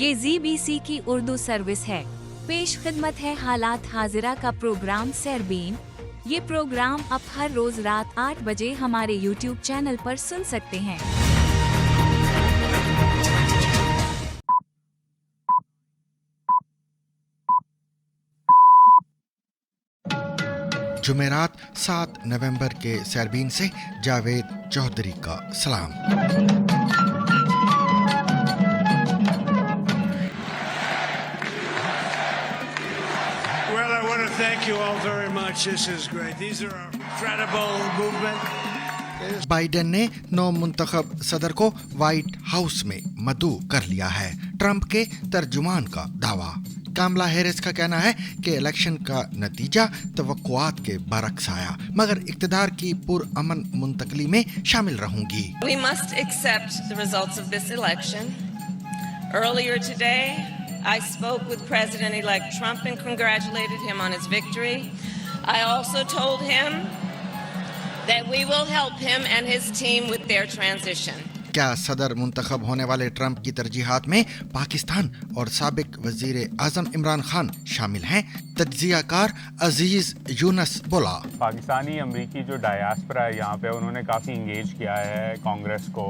ये ZBC की Urdu service है। पेश खिदमत है हालात हाजिरा का प्रोग्राम सरबीन। ये प्रोग्राम आप हर रोज रात 8 बजे हमारे YouTube चैनल पर सुन सकते हैं। जुमेरात 7 नवंबर के सरबीन से जावेद चौधरी का सलाम। Well, I want to thank you all very much. This is great. These are our incredible movement. Biden ने नौ मुंतखब सदर को व्हाइट हाउस में मदऊ कर लिया है, ट्रंप के तर्जुमान का दावा। कामला हैरिस का कहना है कि इलेक्शन का नतीजा तवक्कुआत के बरक्स आया, मगर इक्तदार की पुरअमन मुंतकली में शामिल रहूंगी। We must accept the results of this election. Earlier today, I spoke with President-elect Trump and congratulated him on his victory. I also told him that we will help him and his team with their transition. क्या सदर मुंतखब होने वाले Trump की तरजीहात में पाकिस्तान और साबिक वजीर आजम इमरान खान शामिल हैं? तज्जियाकार अजीज यूनस बोला, पाकिस्तानी अमरीकी जो डायस्पोरा है यहाँ पे, उन्होंने काफ़ी इंगेज किया है कांग्रेस को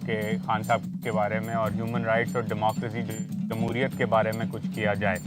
के खान साहब के बारे में और ह्यूमन राइट्स और डेमोक्रेसी जमहूरियत के बारे में कुछ किया जाए।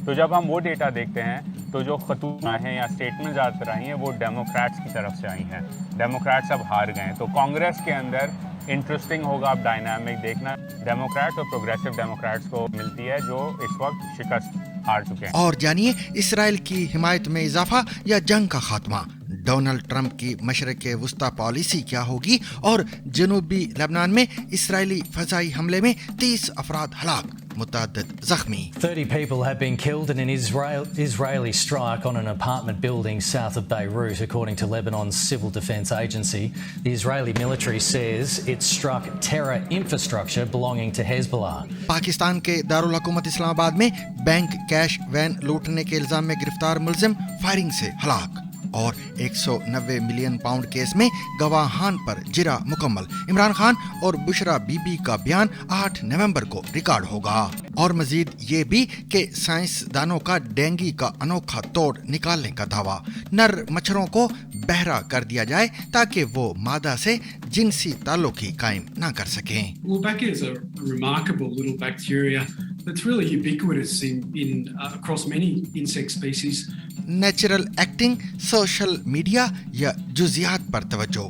तो जब हम वो डेटा देखते हैं तो जो खतूत आए हैं या स्टेटमेंट ज़्यादातर आई हैं वो डेमोक्रेट्स की तरफ से आई हैं। डेमोक्रेट्स अब हार गए हैं, तो कांग्रेस के अंदर इंटरेस्टिंग होगा अब डायनामिक देखना। डेमोक्रेट्स और प्रोग्रेसिव डेमोक्रेट्स को मिलती है जो इस वक्त शिकस्त हार चुके हैं। और जानिए इसराइल की हिमायत में इजाफा या जंग का खात्मा, डोनाल्ड ट्रंप की मशरक़ वुस्ता पॉलिसी क्या होगी और जनूबी लेबनान में इसराइली फजाई हमले में 30 अफराद हलाक, मुतअद्दिद ज़ख्मी। 30 people have been killed in an Israeli strike on an apartment building south of Beirut, according to Lebanon's civil defense agency. The Israeli military says it struck terror infrastructure belonging to Hezbollah. Pakistan के दारुल हुकूमत इस्लामाबाद में bank cash van लूटने के इल्जाम में गिरफ्तार मुलजिम firing से हलाक। और 190 मिलियन पाउंड केस में गवाहान पर जिरा मुकम्मल। इमरान खान और बुशरा बीबी का बयान 8 नवंबर को रिकॉर्ड होगा। और मजीद ये भी कि साइंसदानों का डेंगू का अनोखा तोड़ निकालने का दावा। नर मच्छरों को बहरा कर दिया जाए ताकि वो मादा से जिनसी ताल्लुकी कायम ना कर सकें। Wolbachia is a remarkable little bacteria that's really ubiquitous in across many insect species. Natural acting, social media या जुजियात पर तवज्जो।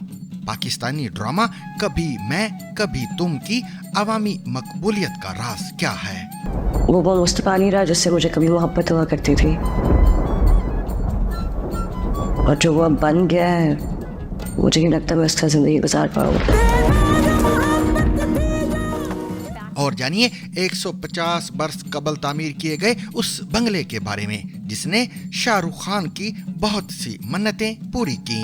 पाकिस्तानी ड्रामा कभी मैं कभी तुम की अवामी मकबूलियत का राज क्या है? वो वो मुस्तफा नहीं रहा जिससे मुझे कभी मोहब्बत हुआ करती थी, और जो वो अब बन गया है मुझे नहीं लगता मैं उसका जिंदगी गुजार पाऊंगा। और जानिए 150 बरस कबल तामीर किए गए उस बंगले के बारे में जिसने शाहरुख खान की बहुत सी मन्नतें पूरी की।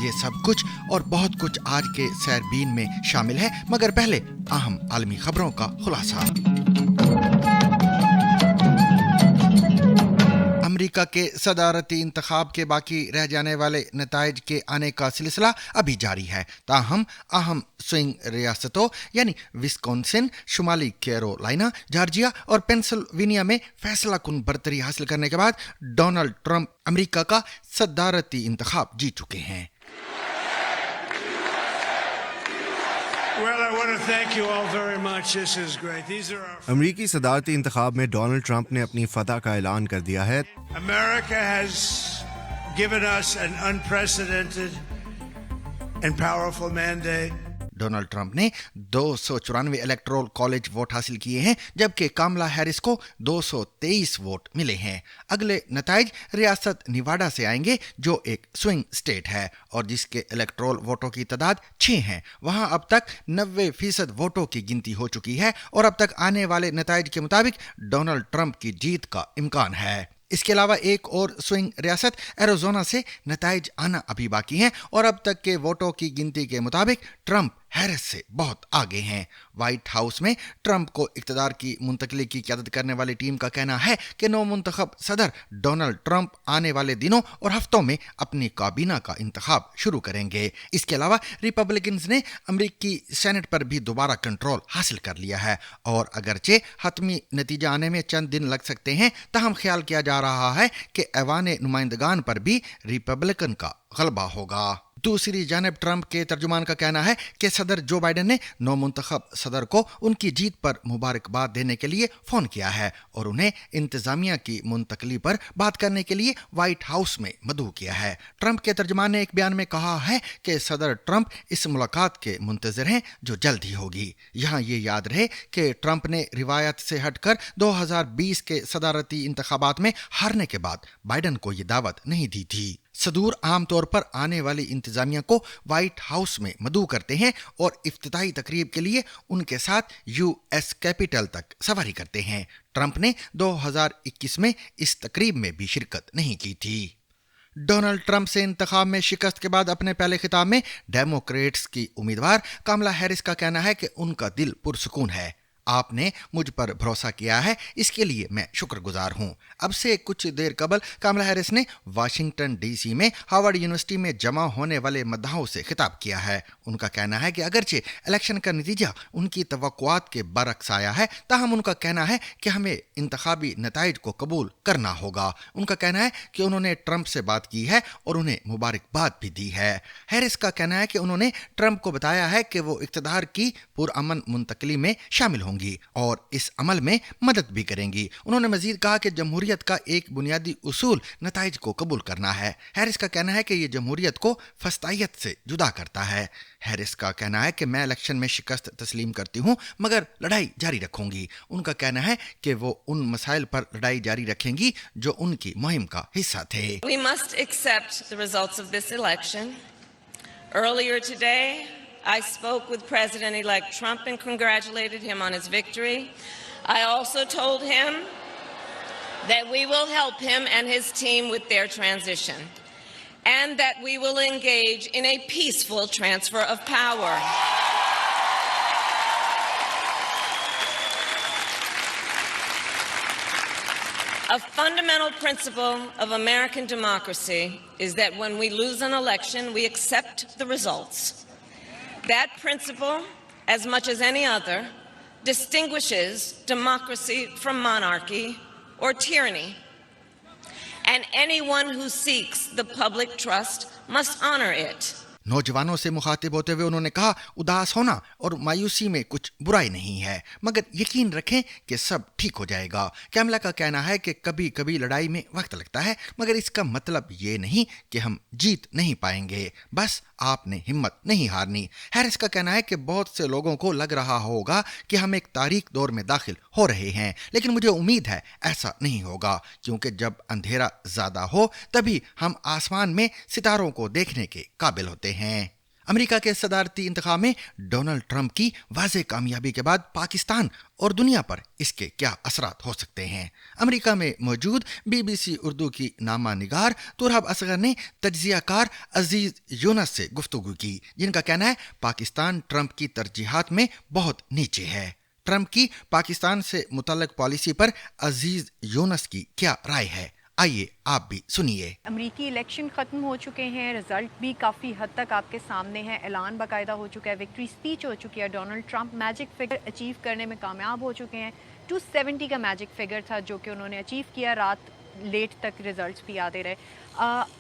ये सब कुछ और बहुत कुछ आज के सरबीन में शामिल है, मगर पहले अहम आलमी खबरों का खुलासा। अमेरिका के सदारती इंतखाब के बाकी रह जाने वाले नताइज के आने का सिलसिला अभी जारी है। ताहम अहम स्विंग रियासतों यानी विस्कॉन्सिन, शुमाली कैरोलिना, जॉर्जिया और पेंसिल्वेनिया में फैसला कुन बरतरी हासिल करने के बाद डोनाल्ड ट्रंप अमेरिका का सदारती इंतखाब जीत चुके हैं। Well, I want to thank you all very much. This is great. These are our... अमरीकी सदारती इंतखाब में डोनाल्ड ट्रंप ने अपनी फतह का ऐलान कर दिया है। America has given us an unprecedented and powerful mandate. Donald Trump ने 294 इलेक्टोरल कॉलेज वोट हासिल किए हैं, जबकि कामला हैरिस को 223 वोट मिले हैं। अगले नताइज रियासत निवाडा से आएंगे जो एक स्विंग स्टेट है और जिसके इलेक्टोरल वोटों की तादाद 6 है। वहां अब तक 90% वोटों की गिनती हो चुकी है और अब तक आने वाले नताइज के मुताबिक डोनाल्ड ट्रंप की जीत का इम्कान है। इसके अलावा एक और स्विंग रियासत एरिज़ोना से नताइज आना अभी बाकी हैं और अब तक के वोटों की गिनती के मुताबिक ट्रंप हैरिस से बहुत आगे हैं। व्हाइट हाउस में ट्रंप को इक़्तिदार की मुंतकली की क़यादत करने वाली टीम का कहना है कि नौ मुंतखब सदर डोनाल्ड ट्रंप आने वाले दिनों और हफ्तों में अपनी काबीना का इंतखाब शुरू करेंगे। इसके अलावा रिपब्लिकन्स ने अमरीकी सेनेट पर भी दोबारा कंट्रोल हासिल कर लिया है और अगरचे हतमी नतीजा आने में चंद दिन लग सकते हैं, ताहम ख्याल किया जा रहा है कि ऐवान नुमाइंदगान पर भी रिपब्लिकन का गलबा होगा। दूसरी जानब ट्रंप के तर्जुमान का कहना है कि सदर जो बाइडेन ने नौ मुंतखब सदर को उनकी जीत पर मुबारकबाद देने के लिए फ़ोन किया है और उन्हें इंतज़ामिया की मुंतकली पर बात करने के लिए व्हाइट हाउस में मदऊ किया है। ट्रंप के तर्जुमान ने एक बयान में कहा है कि सदर ट्रंप इस मुलाकात के मुंतज़िर हैं जो जल्द ही होगी। यहाँ ये याद रहे कि ट्रंप ने रिवायत से हटकर 2020 के सदारती इंतखाबात में हारने के बाद बाइडेन को ये दावत नहीं दी थी। सदूर आमतौर पर आने वाली इंतजामिया को व्हाइट हाउस में मदऊ करते हैं और इफ्तिताई तकरीब के लिए उनके साथ यूएस कैपिटल तक सवारी करते हैं। ट्रंप ने 2021 में इस तकरीब में भी शिरकत नहीं की थी। डोनाल्ड ट्रंप से इंतखाब में शिकस्त के बाद अपने पहले खिताब में डेमोक्रेट्स की उम्मीदवार कमला हैरिस का कहना है कि उनका दिल पुरसुकून है। आपने मुझ पर भरोसा किया है, इसके लिए मैं शुक्रगुजार हूं। अब से कुछ देर कबल कमला हैरिस ने वाशिंगटन डीसी में हार्वर्ड यूनिवर्सिटी में जमा होने वाले मद्दाहों से खिताब किया है। उनका कहना है कि अगरचे इलेक्शन का नतीजा उनकी तवक्कुआत के बरक्स आया है, ताहम उनका कहना है कि हमें इंतखाबी नताइज को कबूल करना होगा। उनका कहना है कि उन्होंने ट्रंप से बात की है और उन्हें मुबारकबाद भी दी है। हैरिस का कहना है कि उन्होंने ट्रंप को बताया है कि वो इक़्तिदार की पुरअमन मुंतकली में शामिल होंगी और इस अमल में मदद भी करेंगी। उन्होंने मजीद कहा कि जमहूरियत का एक बुनियादी उसूल नताइज को कबूल करना है। हैरिस का कहना है कि यह जमहूरियत को फस्तायत से जुदा करता है। हैरिस का कहना है कि मैं इलेक्शन में शिकस्त तस्लीम करती हूं मगर लड़ाई जारी रखूंगी। उनका कहना है कि वो उन मसाइल पर लड़ाई जारी रखेंगी जो उनकी मुहिम का हिस्सा थे। We must accept the results of this election. Earlier today, I spoke with President-elect Trump and congratulated him on his victory. I also told him that we will help him and his team with their transition, and that we will engage in a peaceful transfer of power. A fundamental principle of American democracy is that when we lose an election, we accept the results. That principle, as much as any other, distinguishes democracy from monarchy or tyranny. And anyone who seeks the public trust must honor it. नौजवानों से मुखातिब होते हुए उन्होंने कहा, उदास होना और मायूसी में कुछ बुराई नहीं है, मगर यकीन रखें कि सब ठीक हो जाएगा। कैमला का कहना है कि कभी कभी लड़ाई में वक्त लगता है, मगर इसका मतलब ये नहीं कि हम जीत नहीं पाएंगे, बस आपने हिम्मत नहीं हारनी। हैरिस का कहना है कि बहुत से लोगों को लग रहा होगा कि हम एक तारीख दौर में दाखिल हो रहे हैं, लेकिन मुझे उम्मीद है ऐसा नहीं होगा, क्योंकि जब अंधेरा ज़्यादा हो तभी हम आसमान में सितारों को देखने के काबिल होते हैं। अमेरिका के सदारती इंतखाब में डोनाल्ड ट्रंप की वाज़ेह कामयाबी के बाद पाकिस्तान और दुनिया पर इसके क्या असरात हो सकते हैं। अमेरिका में मौजूद BBC उर्दू की नामा निगार तुरहब असगर ने तज्जियाकार अजीज यूनस से गुफ्तगू की, जिनका कहना है पाकिस्तान ट्रंप की तरजीहात में बहुत नीचे है। ट्रंप की पाकिस्तान से मुतल्लिक पॉलिसी पर अजीज यूनस की क्या राय है, आइए आप भी सुनिए। अमरीकी इलेक्शन ख़त्म हो चुके हैं, रिजल्ट भी काफ़ी हद तक आपके सामने है, ऐलान बाकायदा हो चुका है, विक्ट्री स्पीच हो चुकी है। Donald Trump magic figure achieve करने में कामयाब हो चुके हैं। 270 का मैजिक फिगर था जो कि उन्होंने अचीव किया, रात लेट तक रिजल्ट्स भी आते रहे।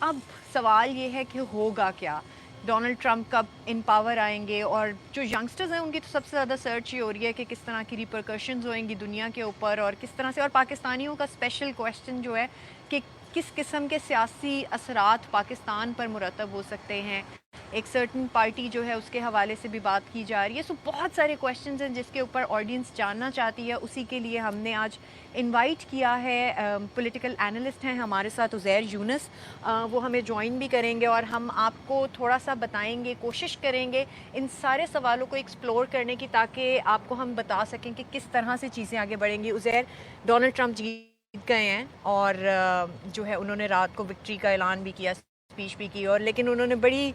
अब सवाल ये है कि होगा क्या, डोनाल्ड ट्रंप कब इन पावर आएंगे, और जो यंगस्टर्स हैं उनकी तो सबसे ज़्यादा सर्च ये हो रही है कि किस तरह की रिपरकशंस होंगी दुनिया के ऊपर और किस तरह से, और पाकिस्तानियों का स्पेशल क्वेश्चन जो है कि किस किस्म के सियासी असरात पाकिस्तान पर मुरतब हो सकते हैं। एक सर्टन पार्टी जो है उसके हवाले से भी बात की जा रही है। सो बहुत सारे क्वेश्चंस हैं जिसके ऊपर ऑडियंस जानना चाहती है। उसी के लिए हमने आज इनवाइट किया है, पॉलिटिकल एनालिस्ट हैं हमारे साथ उज़ैर यूनस, वो हमें ज्वाइन भी करेंगे और हम आपको थोड़ा सा बताएंगे, कोशिश करेंगे इन सारे सवालों को एक्सप्लोर करने की, ताकि आपको हम बता सकें कि किस तरह से चीज़ें आगे बढ़ेंगी। उज़ैर, डोनाल्ड ट्रंप जीत गए हैं और जो है उन्होंने रात को विक्ट्री का ऐलान भी किया, اسپیچ بھی کی اور لیکن انہوں نے بڑی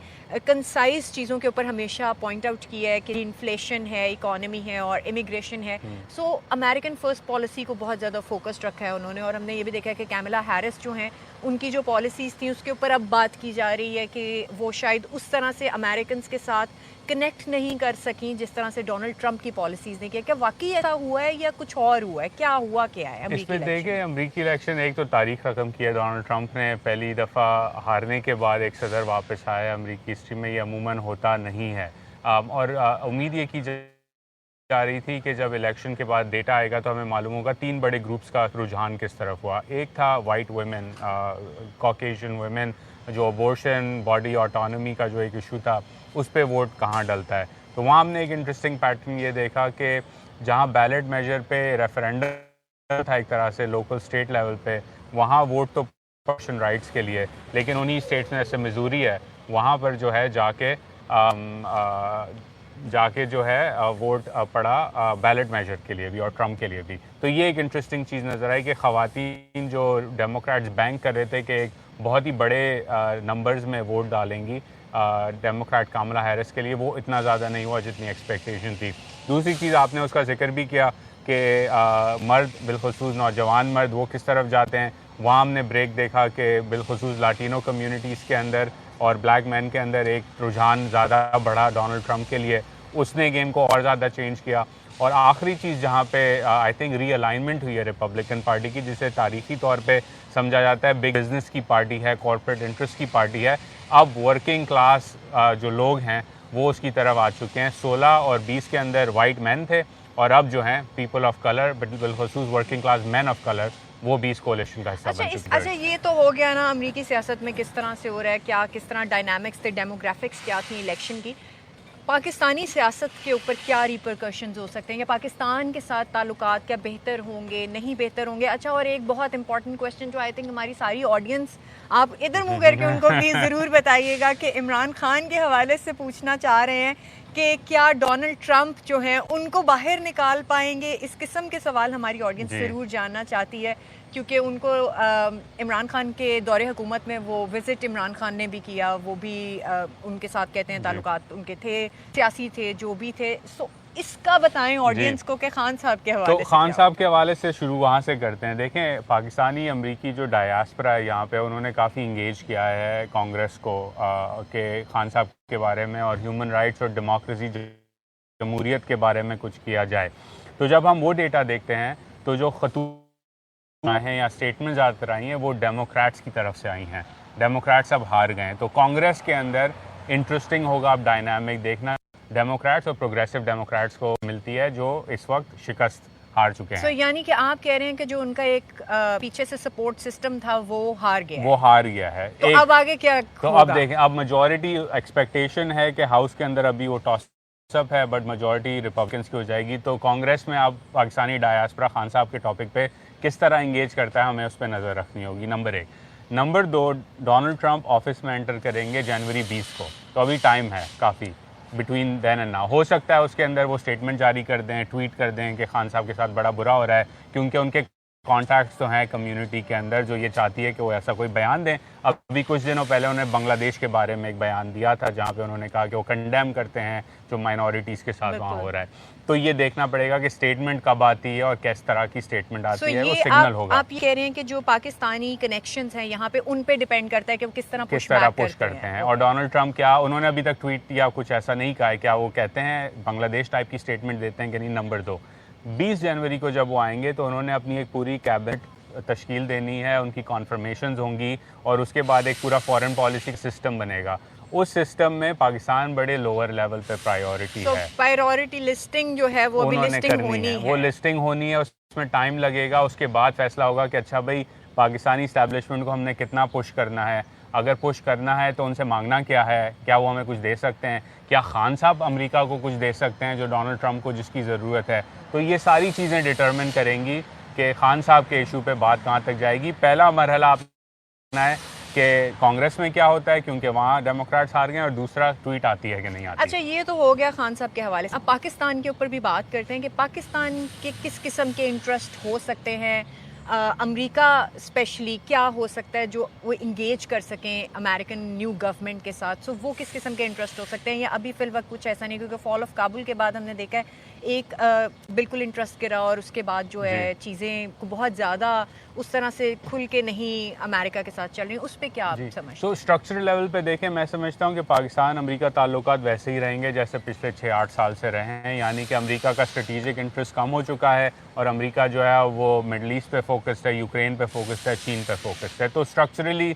کنسائز چیزوں کے اوپر ہمیشہ پوائنٹ آؤٹ کیا ہے کہ انفلیشن ہے, اکانومی ہے اور امیگریشن ہے. سو امریکن فرسٹ پالیسی کو بہت زیادہ فوکسڈ رکھا ہے انہوں نے, اور ہم نے یہ بھی دیکھا ہے کہ کیملا ہیرس جو ہیں ان کی جو پالیسیز تھیں اس کے اوپر اب بات کی جا رہی ہے کہ وہ شاید اس طرح سے امریکنس کے ساتھ کنیکٹ نہیں کر سکیں جس طرح سے ڈونلڈ ٹرمپ کی پالیسیز نے کیا. کیا واقعی ایسا ہوا ہے یا کچھ اور ہوا ہے؟ کیا ہوا کیا ہے اس میں دیکھیں امریکی الیکشن ایک تو تاریخ رقم کی ہے. ڈونلڈ ٹرمپ نے پہلی دفعہ ہارنے کے بعد ایک صدر واپس آیا امریکی ہسٹری میں, یہ عموماً ہوتا نہیں ہے. اور امید یہ کی جا رہی تھی کہ جب الیکشن کے بعد ڈیٹا آئے گا تو ہمیں معلوم ہوگا 3 بڑے گروپس کا رجحان کس طرف ہوا. ایک تھا وائٹ ویمن, کاکیشین ویمن, جو ابورشن, باڈی آٹونومی کا جو ایک ایشو تھا اس پہ ووٹ کہاں ڈلتا ہے. تو وہاں ہم نے ایک انٹرسٹنگ پیٹرن یہ دیکھا کہ جہاں بیلٹ میجر پہ ریفرینڈم تھا ایک طرح سے لوکل اسٹیٹ لیول پہ, وہاں ووٹ تو پرسن رائٹس کے لیے, لیکن انہی اسٹیٹس میں جیسے مزوری ہے وہاں پر جو ہے جا کے جو ہے ووٹ پڑا بیلٹ میجر کے لیے بھی اور ٹرمپ کے لیے بھی. تو یہ ایک انٹرسٹنگ چیز نظر آئی کہ خواتین جو ڈیموکریٹس بینک کر رہے تھے کہ ایک بہت ہی بڑے نمبرز میں ووٹ ڈالیں گی ڈیموکریٹ کاملا ہیرس کے لیے, وہ اتنا زیادہ نہیں ہوا جتنی ایکسپیکٹیشن تھی. دوسری چیز آپ نے اس کا ذکر بھی کیا کہ مرد, بالخصوص نوجوان مرد, وہ کس طرف جاتے ہیں. وہاں ہم نے بریک دیکھا کہ بالخصوص لاٹینو کمیونٹیز کے اندر اور بلیک مین کے اندر ایک رجحان زیادہ بڑھا ڈونلڈ ٹرمپ کے لیے, اس نے گیم کو اور زیادہ چینج کیا. اور آخری چیز جہاں پہ آئی تھنک ری الائنمنٹ ہوئی ہے ریپبلکن پارٹی کی, جسے تاریخی طور پہ سمجھا جاتا ہے بگ بزنس کی پارٹی ہے, کارپوریٹ انٹرسٹ کی پارٹی ہے. اب ورکنگ کلاس جو لوگ ہیں وہ اس کی طرف آ چکے ہیں. 16 اور 20 کے اندر وائٹ مین تھے اور اب جو ہیں پیپل آف کلر, بالخصوص working class men of colour, وہ بھی اس کولیشن کا حصہ بن چکے ہیں. اچھا یہ تو ہو گیا نا امریکی سیاست میں کس طرح سے ہو رہا ہے, کیا کس طرح ڈائنامکس تھے, ڈیموگرافکس کیا تھیں الیکشن کی. پاکستانی سیاست کے اوپر کیا ریپرکشنز ہو سکتے ہیں, یا پاکستان کے ساتھ تعلقات کیا بہتر ہوں گے, نہیں بہتر ہوں گے. اچھا, اور ایک بہت امپورٹنٹ کویسچن جو آئی تھنک ہماری ساری آڈینس, آپ ادھر منہ کر کے ان کو پلیز ضرور بتائیے گا کہ عمران خان کے حوالے سے پوچھنا چاہ رہے ہیں کہ کیا ڈونلڈ ٹرمپ جو ہیں ان کو باہر نکال پائیں گے. اس قسم کے سوال ہماری آڈینس ضرور جاننا چاہتی ہے, کیونکہ ان کو عمران خان کے دور حکومت میں وہ وزٹ عمران خان نے بھی کیا, وہ بھی ان کے ساتھ کہتے ہیں تعلقات ان کے تھے, سیاسی تھے, جو بھی تھے. سو اس کا بتائیں آڈینس کو کہ خان صاحب کے حوالے سے. تو خان صاحب کے حوالے سے شروع وہاں سے کرتے ہیں. دیکھیں پاکستانی امریکی جو ڈایاسپرا ہے یہاں پہ, انہوں نے کافی انگیج کیا ہے کانگریس کو کہ خان صاحب کے بارے میں اور ہیومن رائٹس اور ڈیموکریسی جمہوریت کے بارے میں کچھ کیا جائے. تو جب ہم وہ ڈیٹا دیکھتے ہیں تو جو خطوط ہیں یا اسٹیٹمنٹس زیادہ تر آئی ہیں وہ ڈیموکریٹس کی طرف سے آئی ہیں. ڈیموکریٹس اب ہار گئے ہیں. تو کانگریس کے اندر انٹرسٹنگ ہوگا اب ڈائنامک دیکھنا, ڈیموکریٹس اور پروگریسو ڈیموکریٹس کو ملتی ہے جو اس وقت شکست ہار چکے ہیں. یعنی کہ آپ کہہ رہے ہیں کہ جو ان کا ایک پیچھے سے سپورٹ سسٹم تھا وہ ہار گیا ہے. تو اب آگے کیا ہوگا؟ تو اب دیکھیں, اب میجورٹی ایکسپیکٹیشن ہے کہ ہاؤس کے اندر ابھی وہ ٹاس اپ ہے, بٹ میجورٹی ریپبلکنس کی ہو جائے گی. تو کانگریس میں اب پاکستانی ڈایاسپرا خان صاحب کے ٹاپک پہ کس طرح انگیج کرتا ہے, ہمیں اس پہ نظر رکھنی ہوگی. Number 1. Number 2, Donald Trump office میں انٹر کریں گے جنوری 20 کو, تو ابھی ٹائم ہے کافی بٹوین دین اینڈ ناؤ. ہو سکتا ہے اس کے اندر وہ اسٹیٹمنٹ جاری کر دیں, ٹویٹ کر دیں کہ خان صاحب کے ساتھ بڑا برا ہو رہا ہے, کیونکہ ان کے کانٹیکٹس تو ہیں کمیونٹی کے اندر جو یہ چاہتی ہے کہ وہ ایسا کوئی بیان دیں. ابھی کچھ دنوں پہلے انہوں نے بنگلہ دیش کے بارے میں ایک بیان دیا تھا جہاں پہ انہوں نے کہا کہ وہ کنڈیم کرتے ہیں جو مائنورٹیز کے ساتھ وہاں ہو رہا ہے. تو یہ دیکھنا پڑے گا کہ اسٹیٹمنٹ کب آتی ہے اور کس طرح کی اسٹیٹمنٹ آتی ہے, وہ سگنل ہوگا. آپ یہ کہہ رہے ہیں کہ جو پاکستانی کنیکشنز ہیں یہاں پہ ان پہ ڈیپینڈ کرتا ہے کہ وہ کس طرح پش کرتے ہیں. اور ڈونلڈ ٹرمپ کیا, انہوں نے ابھی تک ٹویٹ یا کچھ ایسا نہیں کہا ہے, کیا وہ کہتے ہیں بنگلہ دیش ٹائپ کی اسٹیٹمنٹ دیتے ہیں کہ نہیں. نمبر 2, 20 جنوری کو جب وہ آئیں گے تو انہوں نے اپنی ایک پوری کیبنٹ تشکیل دینی ہے, ان کی کانفرمیشنز ہوں گی اور اس کے بعد ایک پورا فارن پالیسی سسٹم بنے گا. اس سسٹم میں پاکستان بڑے لوور لیول پہ پرائیورٹی ہے. پرائیورٹی لسٹنگ جو ہے وہ ابھی لسٹنگ ہونی ہے, وہ لسٹنگ ہونی ہے, اس میں ٹائم لگے گا. اس کے بعد فیصلہ ہوگا کہ اچھا بھائی پاکستانی اسٹیبلشمنٹ کو ہم نے کتنا پش کرنا ہے. اگر پش کرنا ہے تو ان سے مانگنا کیا ہے, کیا وہ ہمیں کچھ دے سکتے ہیں, کیا خان صاحب امریکہ کو کچھ دے سکتے ہیں جو ڈونلڈ ٹرمپ کو جس کی ضرورت ہے. تو یہ ساری چیزیں ڈٹرمن کریں گی کہ خان صاحب کے ایشو پہ بات کہاں تک جائے گی. پہلا مرحلہ آپ ہے کہ کانگریس میں کیا ہوتا ہے کیونکہ وہاں ڈیموکریٹس ہار گئے, اور دوسرا ٹویٹ آتی ہے کہ نہیں آتی. اچھا یہ تو ہو گیا خان صاحب کے حوالے سے. اب پاکستان کے اوپر بھی بات کرتے ہیں کہ پاکستان کے کس قسم کے انٹرسٹ ہو سکتے ہیں अमेरिका स्पेशली क्या हो सकता है जो वो इंगेज कर सकें अमेरिकन न्यू गवर्नमेंट के साथ, सो वो किस किस्म के इंटरेस्ट हो सकते हैं, या अभी फिल वक्त कुछ ऐसा नहीं, क्योंकि फॉल ऑफ काबुल के बाद हमने देखा है एक बिल्कुल इंटरेस्ट गिरा और उसके बाद जो है चीज़ें को बहुत ज़्यादा उस तरह से खुल के नहीं अमेरिका के साथ चल रही, उस पर क्या आप समझते हैं? तो स्ट्रक्चरल लेवल पे देखें, मैं समझता हूँ कि पाकिस्तान अमेरिका ताल्लुकात वैसे ही रहेंगे जैसे पिछले 6-8 साल से रहे हैं, यानी कि अमेरिका का स्ट्रेटेजिक इंटरेस्ट कम हो चुका है और अमेरिका जो है वो मिडल ईस्ट पे फोकस्ड है, यूक्रेन पे फोकस्ड है, चीन पे फोकस्ड है। तो स्ट्रक्चरली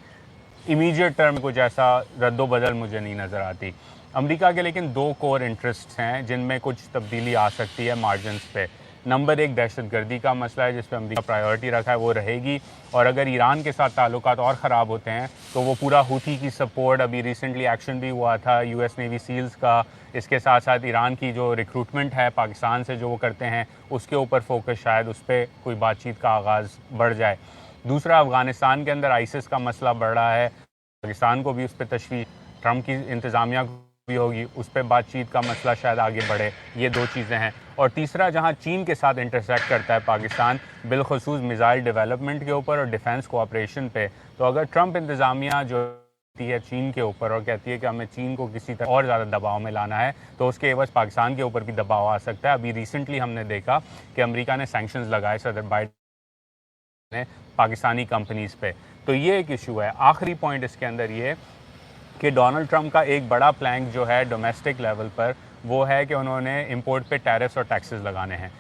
इमीडिएट टर्म कुछ ऐसा रद्दोबदल मुझे नहीं नज़र आती। अमेरिका के लेकिन 2 कोर इंटरेस्ट्स हैं जिनमें कुछ तब्दीली आ सकती है मार्जिनस पे। नंबर 1 दहशतगर्दी का मसला है जिस पे अमेरिका प्रायोरिटी रखा है, वो रहेगी, और अगर ईरान के साथ ताल्लुकात और ख़राब होते हैं तो वो पूरा हूथी की सपोर्ट, अभी रिसेंटली एक्शन भी हुआ था यूएस नेवी सील्स का, इसके साथ साथ ईरान की जो रिक्रूटमेंट है पाकिस्तान से जो वो करते हैं उसके ऊपर फोकस, शायद उस पर कोई बातचीत का आगाज़ बढ़ जाए। दूसरा, अफ़गानिस्तान के अंदर आईसिस का मसला बढ़ रहा है, पाकिस्तान को भी उस पर तशवीश, ट्रम्प की इंतज़ामिया भी होगी, उस पर बातचीत का मसला शायद आगे बढ़े। ये 2 चीज़ें हैं। और तीसरा, जहां चीन के साथ इंटरसेक्ट करता है पाकिस्तान, बिलखुसूस मिसाइल डेवलपमेंट के ऊपर और डिफेंस कोऑपरेशन पे, तो अगर ट्रम्प इंतज़ामिया जो है चीन के ऊपर और कहती है कि हमें चीन को किसी तरह और ज़्यादा दबाव में लाना है, तो उसके एवज़ पाकिस्तान के ऊपर भी दबाव आ सकता है। अभी रिसेंटली हमने देखा कि अमेरिका ने सैंक्शंस लगाए सदर बाइडेन ने पाकिस्तानी कंपनीज़ पे, तो ये एक इशू है। आखिरी पॉइंट इसके अंदर ये कि डोनाल्ड ट्रम्प का एक बड़ा प्लान जो है डोमेस्टिक लेवल पर, वो है कि उन्होंने इंपोर्ट पे टैरिफ्स और टैक्सेस लगाने हैं।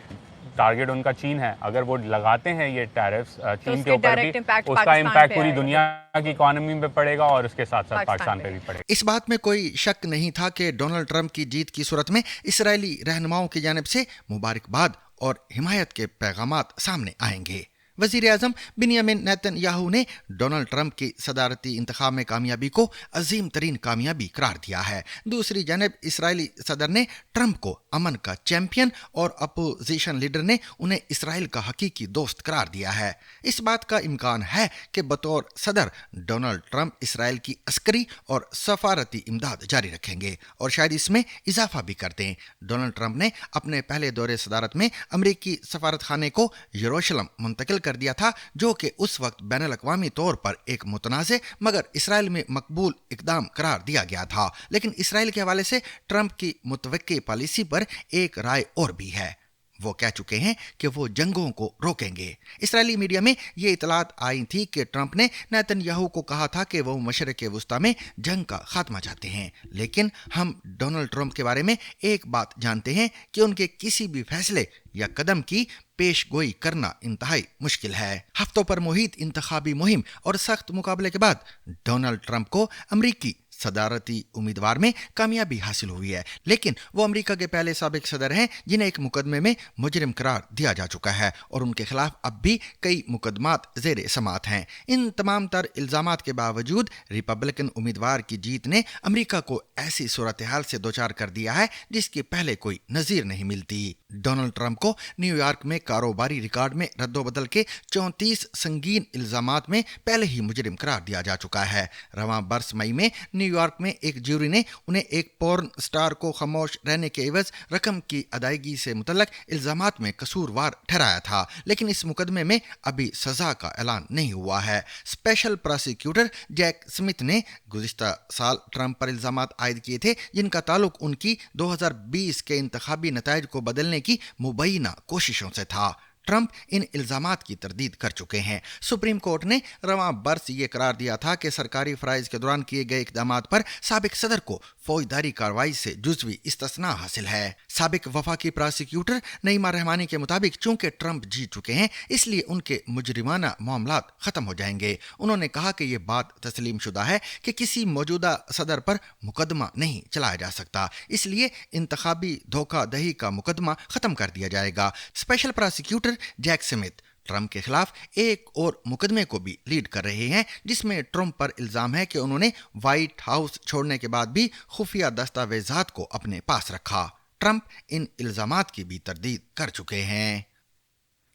टारगेट उनका चीन है, अगर वो लगाते हैं ये टैरिफ्स चीन के ऊपर भी, उसका इम्पैक्ट पूरी दुनिया की इकोनॉमी पे पड़ेगा और उसके साथ साथ पाकिस्तान पे भी पड़ेगा। इस बात में कोई शक नहीं था कि डोनाल्ड ट्रम्प की जीत की सूरत में इसराइली रहनुमाओं की जानिब से मुबारकबाद और हिमायत के पैगामात सामने आएंगे। वज़ीर-ए-आज़म बिन्यामिन नेतन्याहू ने डोनाल्ड ट्रंप की सदारती इंतखाब में कामयाबी को अजीम तरीन कामयाबी करार दिया है। दूसरी जानब इसराइली सदर ने ट्रंप को अमन का चैंपियन और अपोजिशन लीडर ने उन्हें इसराइल का हकीकी दोस्त करार दिया है। इस बात का इम्कान है कि बतौर सदर डोनाल्ड ट्रंप इसराइल की अस्करी और सफारती इमदाद जारी रखेंगे और शायद इसमें इजाफा भी कर दें। डोनाल्ड ट्रंप ने अपने पहले दौरे सदारत में अमरीकी सफारत खाने को यरूशलेम मुंतकिल कर दिया था, जो कि उस वक्त बैनुल अक़वामी तौर पर एक मुतनाज़े मगर इसराइल में मकबूल इक़दाम करार दिया गया था। लेकिन इसराइल के हवाले से ट्रंप की मुतवक्की पॉलिसी पर एक राय और भी है। वो कह चुके हैं कि वो जंगों को रोकेंगे। इसराइली मीडिया में ये इतलात आई थी कि ट्रंप ने नेतन्याहू को कहा था कि वो मशरिक़ वुस्ता में जंग का खात्मा चाहते हैं। लेकिन हम डोनाल्ड ट्रंप के बारे में एक बात जानते हैं कि उनके किसी भी फैसले या कदम की पेश गोई करना इंतहाई मुश्किल है। हफ्तों पर मुहित इंतखाबी मुहिम और सख्त मुकाबले के बाद डोनाल्ड ट्रंप को अमरीकी सदारती उम्मीदवार में कामयाबी हासिल हुई है, लेकिन वो अमेरिका के पहले साबिक सदर हैं जिन्हें एक मुकदमे में मुजरिम करार दिया जा चुका है और उनके खिलाफ अब भी कई मुकदमात ज़ेरे समात हैं। इन तमाम तर इल्ज़ामात के बावजूद रिपब्लिकन उम्मीदवार की जीत ने अमेरिका को ऐसी सूरत हाल से दोचार कर दिया है जिसकी पहले कोई नज़ीर नहीं मिलती। डोनाल्ड ट्रंप को न्यूयॉर्क में कारोबारी रिकॉर्ड में रद्दोबदल के 34 संगीन इल्ज़ामात में पहले ही मुजरिम करार दिया जा चुका है। रवां बरस मई में न्यूयॉर्क में एक ज्यूरी ने उन्हें एक पॉर्न स्टार को खामोश रहने के एवज रकम की अदायगी से मुतल्लक इल्ज़ामात में कसूरवार ठहराया था, लेकिन इस मुकदमे में अभी सजा का ऐलान नहीं हुआ है। स्पेशल प्रोसिक्यूटर जैक स्मिथ ने गुज़िश्ता साल ट्रंप पर इल्ज़ामात आयद किए थे जिनका ताल्लुक उनकी 2020 के इंतखाबी नताइज को बदलने की मुबैना कोशिशों से था। ट्रंप इन इल्ज़ामात की तरदीद कर चुके हैं। सुप्रीम कोर्ट ने रवां बरस ये करार दिया था कि सरकारी फ़राइज़ के दौरान किए गए इक़दामात पर साबिक सदर को फौजदारी कार्रवाई से जुज़वी इस्तिस्ना हासिल है। साबिक वफाकी प्रोसिक्यूटर नईमा रहमानी के मुताबिक चूंकि ट्रंप जीत चुके हैं इसलिए उनके मुजरिमाना मामलात ख़त्म हो जाएंगे। उन्होंने कहा कि ये बात तस्लीम शुदा है कि किसी मौजूदा सदर पर मुकदमा नहीं चलाया जा सकता, इसलिए इंतखाबी धोखाधड़ी का मुकदमा ख़त्म कर दिया जाएगा। Special prosecutor Jack Smith Trump के खिलाफ एक और मुकदमे को भी लीड कर रहे हैं जिसमें ट्रंप पर इल्जाम है कि उन्होंने व्हाइट हाउस छोड़ने के बाद भी खुफिया दस्तावेजात को अपने पास रखा। ट्रंप इन इल्जामात की भी तरदीद कर चुके हैं।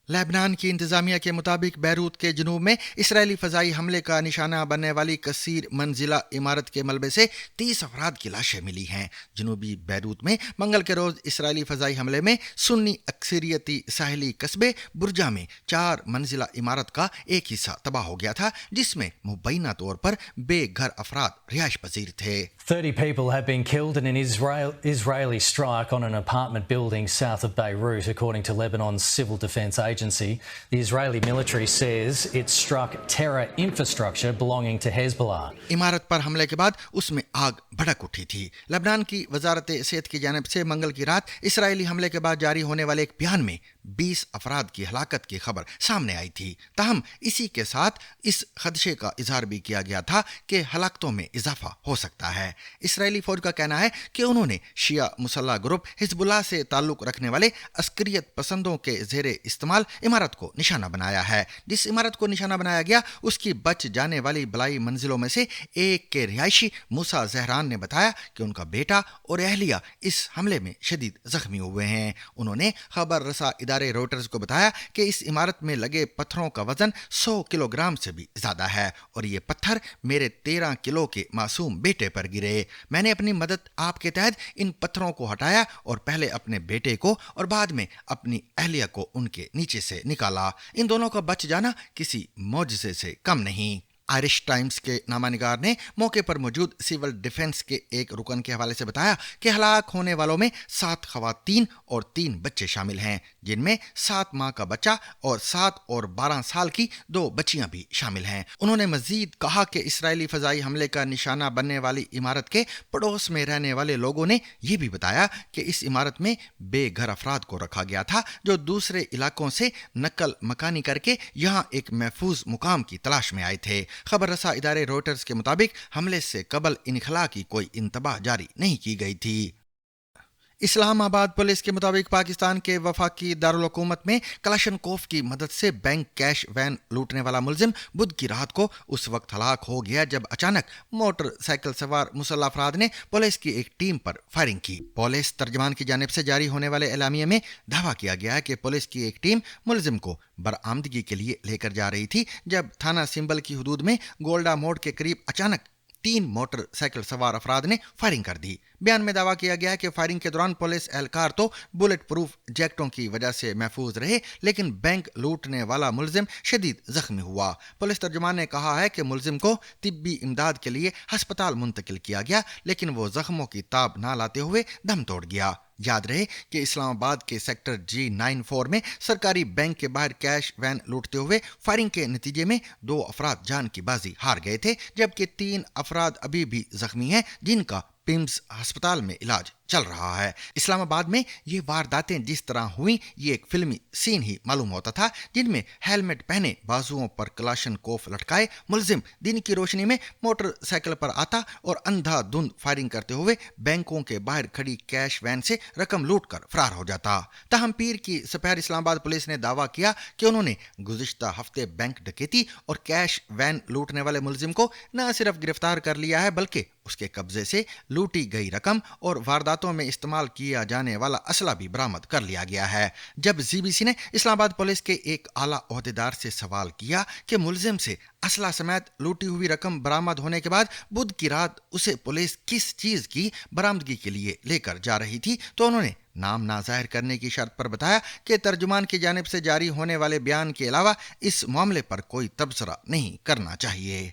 लेबनान की इंतजामिया के मुताबिक बैरूत के जनूब में इसराइली फजाई हमले का निशाना बनने वाली कसीर मंजिला इमारत के मलबे से 30 अफराद की लाशें मिली हैं। जनूबी बैरूत में मंगल के रोज इसराइली फजाई हमले में सुन्नी अक्सरियती साहिली कस्बे बुर्जा में 4 मंजिला इमारत का एक हिस्सा तबाह हो गया था, जिसमें मुबैना तौर पर बेघर अफराद रिहाइश पजीर थे। 30 people have been killed in an Israeli strike on an apartment building south of Beirut, according to Lebanon's civil defense agency. The Israeli military says it struck terror infrastructure belonging to Hezbollah. इमारत पर हमले के बाद उसमें आग भड़क उठी थी। लेबनान की वजारत सेहत की जानिब से मंगल की रात इसराइली हमले के बाद जारी होने वाले एक बयान में 20 अफराद की हलाकत की खबर सामने आई थी। ताहम इसी के साथ इस खदशे का इजहार भी किया गया था कि हलाकतों में इजाफा हो सकता है। इसराइली फौज का कहना है कि उन्होंने शिया मुसल्ला ग्रुप हिजबुल्लाह से ताल्लुक रखने वाले अस्करियत पसंदों के ज़ेरे इस्तेमाल इमारत को निशाना बनाया है। जिस इमारत को निशाना बनाया गया उसकी बच जाने वाली बलाई मंजिलों में से एक के रिहायशी मूसा जहरान ने बताया कि उनका बेटा और अहलिया इस हमले में शदीद जख्मी हुए हैं। उन्होंने खबर रसा इदारे रॉयटर्स को बताया कि इस इमारत में लगे पत्थरों का वजन 100 किलोग्राम से भी ज्यादा है और ये पत्थर मेरे 13 किलो के मासूम बेटे पर गिरे। मैंने अपनी मदद आपके तहत इन पत्थरों को हटाया और पहले अपने बेटे को और बाद में अपनी अहलिया को उनके नीचे से निकाला। इन दोनों का बच जाना किसी मौजज़े से कम नहीं। आयरिश टाइम्स के नामानिगार ने मौके पर मौजूद सिविल डिफेंस के एक रुकन के हवाले से बताया कि हलाक होने वालों में 7 खवातीन और 3 बच्चे शामिल हैं, जिनमें 7 माह का बच्चा और 7 और 12 साल की 2 बच्चियां भी शामिल हैं। उन्होंने मजीद कहा कि इसराइली फजाई हमले का निशाना बनने वाली इमारत के पड़ोस में रहने वाले लोगों ने यह भी बताया कि इस इमारत में बेघर अफराद को रखा गया था, जो दूसरे इलाकों से नकल मकानी करके यहाँ एक महफूज मुकाम की तलाश में आए थे। खबर रसा इदारे रॉयटर्स के मुताबिक हमले से कबल इनखला की कोई इंतबाह जारी नहीं की गई थी। इस्लामाबाद पुलिस के मुताबिक पाकिस्तान के वफाकी दारुल हुकूमत में कलाशनकोफ की मदद से बैंक कैश वैन लूटने वाला मुलजिम बुध की रात को उस वक्त हलाक हो गया जब अचानक मोटरसाइकिल सवार मुसल्लह अफराद ने पुलिस की एक टीम पर फायरिंग की। पुलिस तर्जमान की जानिब से जारी होने वाले एलामिया में दावा किया गया है कि पुलिस की एक टीम मुलजिम को बरामदगी के लिए लेकर जा रही थी जब थाना सिंबल की हदूद में गोल्डा मोड़ के करीब अचानक 3 मोटरसाइकिल सवार अफराद ने फायरिंग कर दी। बयान में दावा किया गया है कि फायरिंग के दौरान पुलिस एहलकार तो बुलेट प्रूफ जैकेटों की वजह से महफूज रहे, लेकिन बैंक लूटने वाला मुलजिम शदीद जख्मी हुआ। पुलिस तर्जुमान ने कहा है कि मुलजिम को तिब्बी इमदाद के लिए हस्पताल मुंतकिल किया गया, लेकिन वो जख्मों की ताब ना लाते हुए दम तोड़ गया। याद रहे कि इस्लामाबाद के सेक्टर G94 में सरकारी बैंक के बाहर कैश वैन लूटते हुए फायरिंग के नतीजे में 2 अफराद जान की बाजी हार गए थे, जबकि 3 अफराद अभी भी जख्मी हैं, जिनका पिम्स अस्पताल में इलाज चल रहा है। इस्लामाबाद में ये वारदातें जिस तरह हुई ये एक फिल्मी सीन ही मालूम होता था, जिनमें हेलमेट पहने बाजुओं पर कलाशनकोफ लटकाए मुलजिम दिन की रोशनी में मोटरसाइकिल पर आता और अंधाधुंध फायरिंग करते हुए बैंकों के बाहर खड़ी कैश वैन से रकम लूट कर फरार हो जाता। ताहम पीर की सपहर इस्लामाबाद पुलिस ने दावा किया कि उन्होंने गुज़िश्ता हफ्ते बैंक डकैती और कैश वैन लूटने वाले मुलजिम को न सिर्फ गिरफ्तार कर लिया है, बल्कि उसके कब्जे से लूटी गई रकम और वारदातों में इस्तेमाल किया जाने वाला असला भी बरामद कर लिया गया है। जब जीबीसी ने इस्लामाबाद पुलिस के एक आला ओहदेदार से सवाल किया कि मुलजिम से असला समेत लूटी हुई रकम बरामद होने के बाद बुध की रात उसे पुलिस किस चीज की बरामदगी के लिए लेकर जा रही थी, तो उन्होंने नाम ना जाहिर करने की शर्त पर बताया कि तर्जुमान की जानिब से जारी होने वाले बयान के अलावा इस मामले पर कोई तबसरा नहीं करना चाहिए।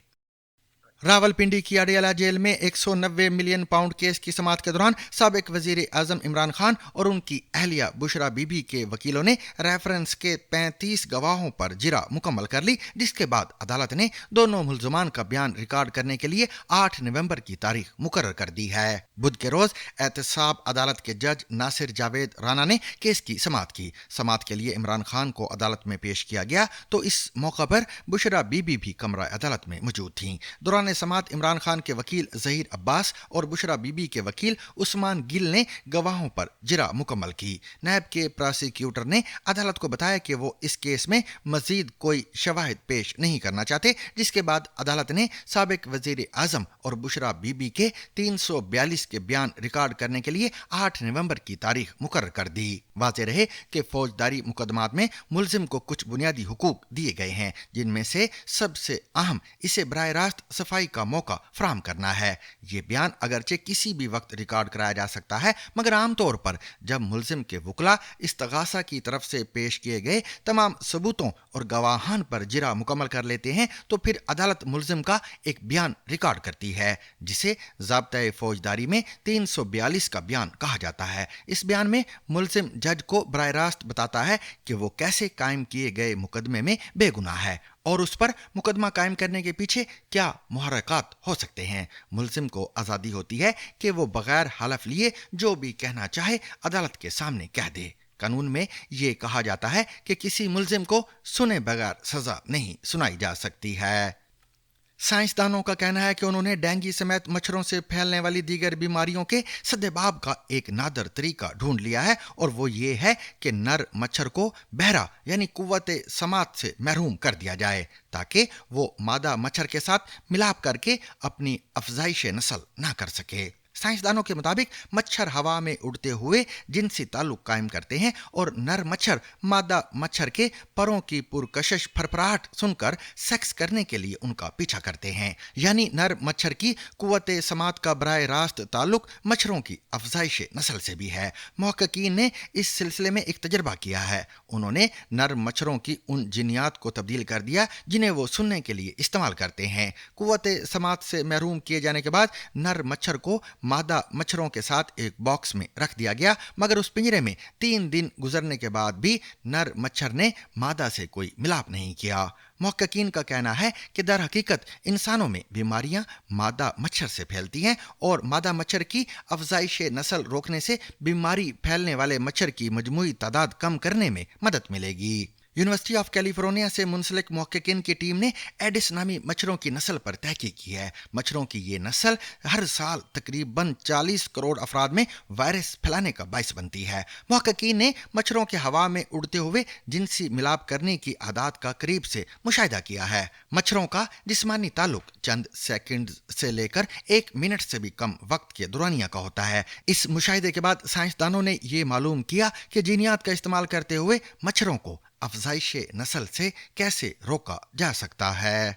रावलपिंडी की अडियाला जेल में 190 मिलियन पाउंड केस की समाअत के दौरान साबिक वजीर आजम इमरान खान और उनकी अहलिया बुशरा बीबी के वकीलों ने रेफरेंस के 35 गवाहों पर जिरा मुकम्मल कर ली, जिसके बाद अदालत ने दोनों मुलजमान का बयान रिकॉर्ड करने के लिए 8 नवंबर की तारीख मुकर्रर कर दी है। बुध के रोज एहतसाब अदालत के जज नासिर जावेद राना ने केस की समाअत की। समाअत के लिए इमरान खान को अदालत में पेश किया गया तो इस मौका पर बुशरा बीबी भी कमरा अदालत में मौजूद थी। दौरान इल्ज़ाम समात इमरान खान के वकील ज़हीर अब्बास और बुशरा बीबी के वकील उस्मान गिल ने गवाहों पर जिरा मुकम्मल की। नैब के प्रोसिक्यूटर ने अदालत को बताया कि वो इस केस में मजीद कोई शवाहिद पेश नहीं करना चाहते, जिसके बाद अदालत ने साबिक वज़ीर आज़म और बुशरा बीबी के 342 के बयान रिकॉर्ड करने के लिए 8 नवंबर की तारीख मुकर्रर कर दी। वाज़ेह रहे कि फौजदारी मुकदमात में मुल्जिम को कुछ बुनियादी हुकूक दिए गए हैं, जिनमें से सबसे अहम इसे बराह रास्त सफाई का मौका फराहम करना है। ये बयान अगरचे किसी भी वक्त रिकॉर्ड कराया जा सकता है, मगर आमतौर पर जब मुल्जिम के वकला इस्तगासा की तरफ से पेश किए गए तमाम सबूतों और गवाहान पर जिरा मुकम्मल कर लेते हैं तो फिर अदालत मुल्जिम का एक बयान रिकॉर्ड करती है, जिसे ज़ाब्ता फौजदारी में 342 का बयान कहा जाता है। इस बयान में मुल्जिम जज को बराह रास्त बताता है कि वो कैसे कायम किए गए मुकदमे में बेगुनाह है और उस पर मुकदमा कायम करने के पीछे क्या मुहर्रिकात हो सकते हैं। मुल्जिम को आज़ादी होती है कि वो बगैर हलफ लिए जो भी कहना चाहे अदालत के सामने कह दे। कानून में ये कहा जाता है कि किसी मुल्जिम को सुने बगैर सजा नहीं सुनाई जा सकती है। साइंसदानों का कहना है कि उन्होंने डेंगू समेत मच्छरों से फैलने वाली दीगर बीमारियों के सद्देबाब का एक नादर तरीका ढूंढ लिया है और वो ये है कि नर मच्छर को बहरा यानी कुव्वत समात से महरूम कर दिया जाए ताकि वो मादा मच्छर के साथ मिलाप करके अपनी अफजाइश नस्ल ना कर सके। साइंसदानों के मुताबिक मच्छर हवा में उड़ते हुए जिनसी ताल्लुक कायम करते हैं और नर मच्छर मादा मच्छर के परों की पुरकशिश फरफराहट सुनकर सेक्स करने के लिए उनका पीछा करते हैं। यानी नर मच्छर की कुव्वत समात का बराह रास्त ताल्लुक मच्छरों की अफजाइश नस्ल से भी है। मुहक्किकीन ने इस सिलसिले में एक तजर्बा किया है। उन्होंने नर मच्छरों की उन जिन्नियात को तब्दील कर दिया जिन्हें वो सुनने के लिए इस्तेमाल करते हैं। कुव्वत समात से महरूम किए जाने के बाद नर मच्छर को मादा मच्छरों के साथ एक बॉक्स में रख दिया गया, मगर उस पिंजरे में 3 दिन गुजरने के बाद भी नर मच्छर ने मादा से कोई मिलाप नहीं किया। मुहक्किकीन का कहना है कि दर हकीकत इंसानों में बीमारियां मादा मच्छर से फैलती हैं और मादा मच्छर की अफजाइश नस्ल रोकने से बीमारी फैलने वाले मच्छर की मजमूई तादाद कम करने में मदद मिलेगी। यूनिवर्सिटी ऑफ कैलिफोर्निया से मुंसलिक मुहक्किकीन की टीम ने एडिस नामी मच्छरों की नस्ल पर तहकीक की है। मच्छरों की ये नस्ल हर साल तकरीबन 40 करोड़ अफराद में वायरस फैलाने का बाइस बनती है। मुहक्किकीन ने मच्छरों के हवा में उड़ते हुए जिनसी मिलाप करने की आदत का करीब से मुशाहिदा किया है। मच्छरों का जिस्मानी ताल्लुक चंद सेकंड से लेकर 1 मिनट से भी कम वक्त के दौरानिया का होता है। इस मुशाहिदे के बाद साइंसदानों ने ये मालूम किया कि जीनियात का इस्तेमाल करते हुए मच्छरों को अफजाइश नस्ल से कैसे रोका जा सकता है।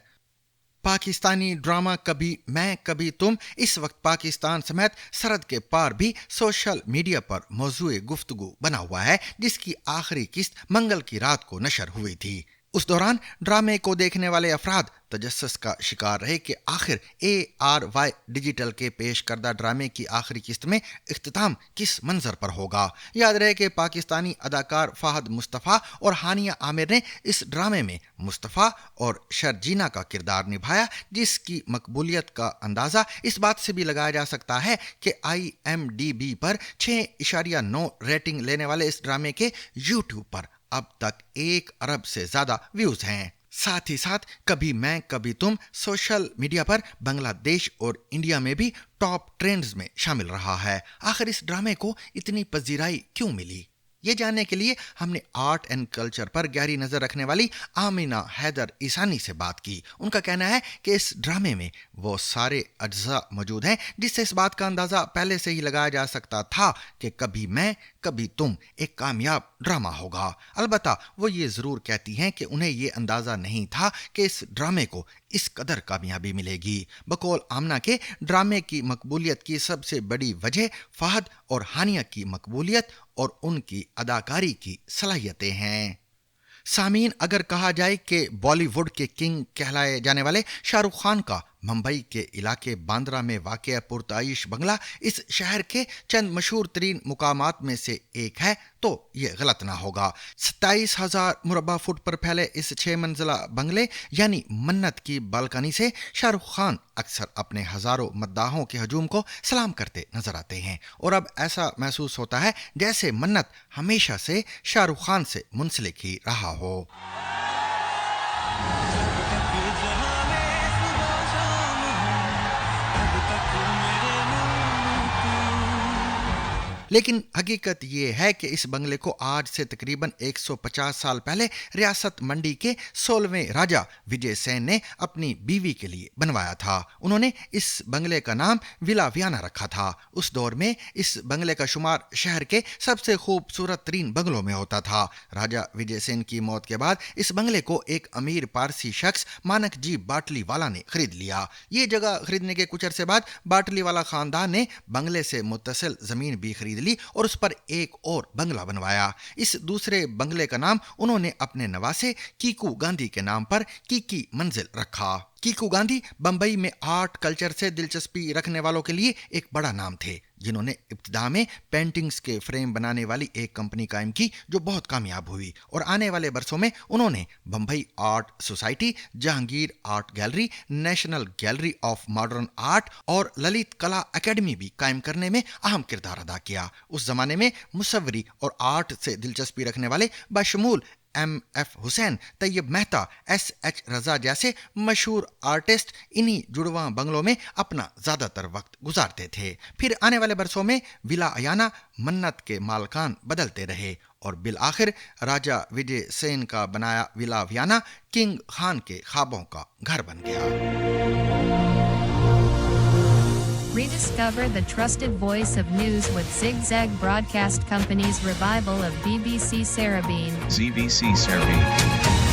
पाकिस्तानी ड्रामा कभी मैं कभी तुम इस वक्त पाकिस्तान समेत सरहद के पार भी सोशल मीडिया पर मौजूए गुफ्तगू बना हुआ है, जिसकी आखिरी किस्त मंगल की रात को नशर हुई थी। उस दौरान ड्रामे को देखने वाले अफराद तजस्सुस का शिकार रहे कि आखिर ARY डिजिटल के पेश करदा ड्रामे की आखिरी किस्त में इख्तिताम किस मंजर पर होगा। याद रहे कि पाकिस्तानी अदाकार फाहद मुस्तफ़ा और हानिया आमिर ने इस ड्रामे में मुस्तफ़ा और शर्जीना का किरदार निभाया, जिसकी मकबूलियत का अंदाज़ा इस बात से भी लगाया जा सकता है कि IMDb पर 6.9 रेटिंग लेने वाले इस ड्रामे के YouTube पर अब तक 1 अरब से ज्यादा व्यूज हैं। साथ ही साथ कभी मैं कभी तुम सोशल मीडिया पर बांग्लादेश और इंडिया में भी टॉप ट्रेंड्स में शामिल रहा है। आखिर इस ड्रामे को इतनी पजीराई क्यों मिली, ये जानने के लिए हमने आर्ट एंड कल्चर पर गहरी नजर रखने वाली आमिना हैदर ईसानी से बात की। उनका कहना है कि इस ड्रामे में वो सारे अज्जा मौजूद हैं जिससे इस बात का अंदाजा पहले से ही लगाया जा सकता था कि कभी मैं कभी तुम एक कामयाब ड्रामा होगा। अलबत्ता वो ये जरूर कहती हैं कि उन्हें ये अंदाजा नहीं था कि इस ड्रामे को इस कदर कामयाबी मिलेगी। बकौल आमना के ड्रामे की मकबूलियत की सबसे बड़ी वजह फहद और हानिया की मकबूलियत और उनकी अदाकारी की सलाहियतें हैं। सामीन, अगर कहा जाए कि बॉलीवुड के किंग कहलाए जाने वाले शाहरुख खान का मुंबई के इलाके बांद्रा में वाक़या पुरताइश बंगला इस शहर के चंद मशहूर तरीन मुकामात में से एक है तो ये गलत ना होगा। 27,000 मुरब्बा फुट पर फैले इस 6 मंजिला बंगले यानी मन्नत की बालकनी से शाहरुख खान अक्सर अपने हजारों मद्दाहों के हजूम को सलाम करते नजर आते हैं और अब ऐसा महसूस होता है जैसे मन्नत हमेशा से शाहरुख खान से मुंसलिक ही रहा हो। लेकिन हकीकत ये है कि इस बंगले को आज से तकरीबन 150 साल पहले रियासत मंडी के 16वें राजा विजय सेन ने अपनी बीवी के लिए बनवाया था। उन्होंने इस बंगले का नाम विला वियाना रखा था। उस दौर में इस बंगले का शुमार शहर के सबसे खूबसूरत तरीन बंगलों में होता था। राजा विजय सेन की मौत के बाद इस बंगले को एक अमीर पारसी शख्स मानक जी बाटली वाला ने खरीद लिया। ये जगह खरीदने के कुछ अरसे बाद बाटली वाला खानदान ने बंगले से मुत्तसिल जमीन भी खरीद ली और उस पर एक और बंगला बनवाया। इस दूसरे बंगले का नाम उन्होंने अपने नवासे कीकू गांधी के नाम पर कीकी मंजिल रखा। कीकू गांधी बंबई में आर्ट कल्चर से दिलचस्पी रखने वालों के लिए एक बड़ा नाम थे, जिन्होंने इब्तिदा में पेंटिंग्स के फ्रेम बनाने वाली एक कंपनी कायम की जो बहुत कामयाब हुई और आने वाले बरसों में उन्होंने Bombay art society, Jehangir art gallery, national gallery of modern art और ललित कला एकेडमी भी कायम करने में अहम किरदार अदा किया। उस जमाने में मुसव्वरी और आर्ट से दिलचस्पी रखने वाले बशमूल M.F. हुसैन, तैयब मेहता, S.H. रजा जैसे मशहूर आर्टिस्ट इन्हीं जुड़वा बंगलों में अपना ज्यादातर वक्त गुजारते थे। फिर आने वाले बरसों में विला अयाना मन्नत के मालकान बदलते रहे और बिल आखिर राजा विजय सेन का बनाया विला वियाना किंग खान के ख्वाबों का घर बन गया। Rediscover the trusted voice of news with Zigzag Broadcast Company's revival of BBC Sarabeen. ZBC Sarabeen.